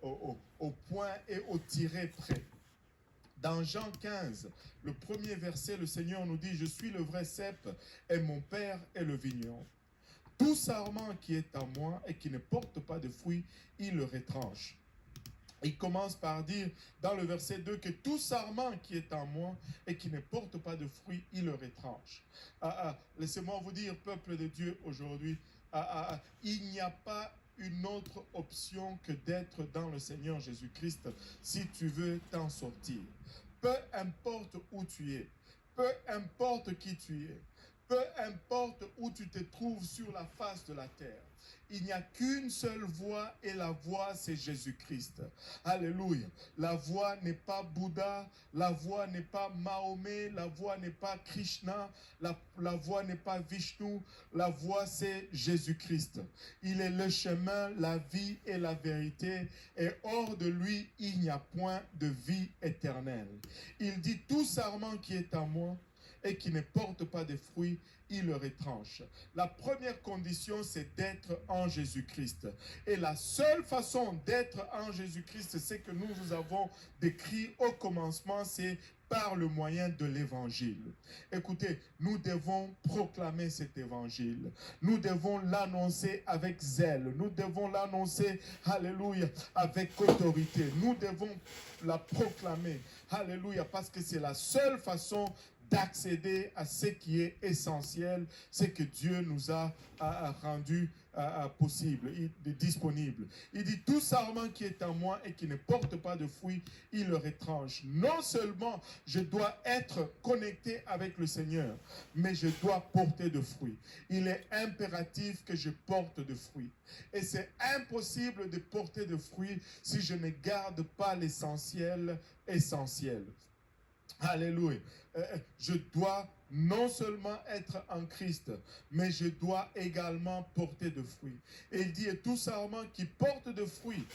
au point et au tiret près. Dans Jean 15, le premier verset, le Seigneur nous dit, « Je suis le vrai cep et mon Père est le vigneron. Tout sarment qui est en moi et qui ne porte pas de fruits, il le retranche. » Il commence par dire dans le verset 2 que tout sarment qui est en moi et qui ne porte pas de fruits, il le retranche. Laissez-moi vous dire, peuple de Dieu, aujourd'hui, il n'y a pas une autre option que d'être dans le Seigneur Jésus-Christ si tu veux t'en sortir. Peu importe où tu es, peu importe qui tu es, peu importe où tu te trouves sur la face de la terre, il n'y a qu'une seule voie et la voie c'est Jésus-Christ. Alléluia. La voie n'est pas Bouddha, la voie n'est pas Mahomet, la voie n'est pas Krishna, la voie n'est pas Vishnu, la voie c'est Jésus-Christ. Il est le chemin, la vie et la vérité et hors de lui il n'y a point de vie éternelle. Il dit tout sarment qui est en moi et qui ne porte pas de fruits, il le retranche. La première condition, c'est d'être en Jésus-Christ. Et la seule façon d'être en Jésus-Christ, c'est que nous avons décrit au commencement, c'est par le moyen de l'évangile. Écoutez, nous devons proclamer cet évangile. Nous devons l'annoncer avec zèle. Nous devons l'annoncer, alléluia, avec autorité. Nous devons la proclamer, alléluia, parce que c'est la seule façon d'accéder à ce qui est essentiel, ce que Dieu nous a rendu possible, disponible. Il dit, tout sarment qui est en moi et qui ne porte pas de fruits, il le retranche. Non seulement je dois être connecté avec le Seigneur, mais je dois porter de fruits. Il est impératif que je porte de fruits. Et c'est impossible de porter de fruits si je ne garde pas l'essentiel essentiel. Alléluia. Je dois non seulement être en Christ, mais je dois également porter de fruits. Et il dit, et tout sarment qui porte de fruits,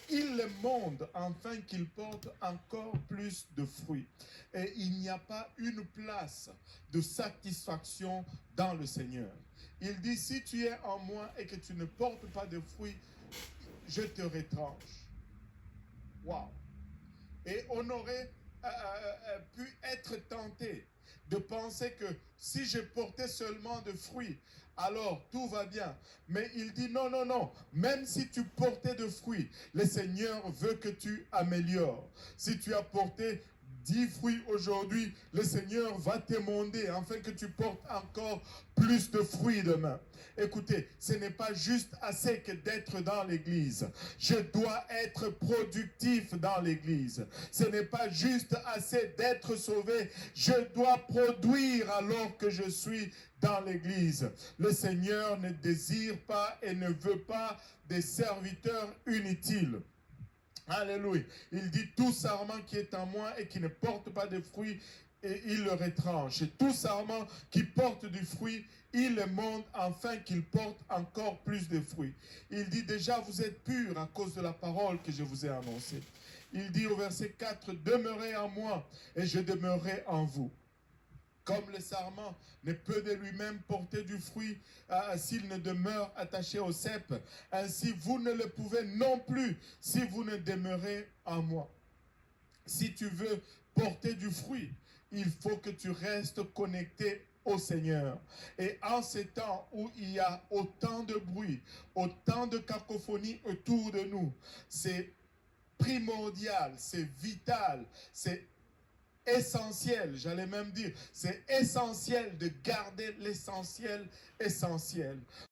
il le monte afin qu'il porte encore plus de fruits. Et il n'y a pas une place de satisfaction dans le Seigneur. Il dit, si tu es en moi et que tu ne portes pas de fruits, je te retranche. Waouh! Et on aurait pu être tenté de penser que si je portais seulement de fruits, alors tout va bien. Mais il dit non, non, non. Même si tu portais de fruits, le Seigneur veut que tu améliores. Si tu as porté 10 fruits aujourd'hui, le Seigneur va t'émonder afin que tu portes encore plus de fruits demain. Écoutez, ce n'est pas juste assez que d'être dans l'église. Je dois être productif dans l'église. Ce n'est pas juste assez d'être sauvé. Je dois produire alors que je suis dans l'église. Le Seigneur ne désire pas et ne veut pas des serviteurs inutiles. Alléluia. Il dit tout sarment qui est en moi et qui ne porte pas de fruits, et il le retranche. Et tout sarment qui porte du fruit, il le monte afin qu'il porte encore plus de fruits. Il dit déjà vous êtes purs à cause de la parole que je vous ai annoncée. Il dit au verset 4, demeurez en moi et je demeurerai en vous. Comme le sarment ne peut de lui-même porter du fruit s'il ne demeure attaché au cep, ainsi vous ne le pouvez non plus si vous ne demeurez en moi. Si tu veux porter du fruit, il faut que tu restes connecté au Seigneur. Et en ces temps où il y a autant de bruit, autant de cacophonie autour de nous, c'est primordial, c'est vital, c'est essentiel, j'allais même dire, c'est essentiel de garder l'essentiel essentiel.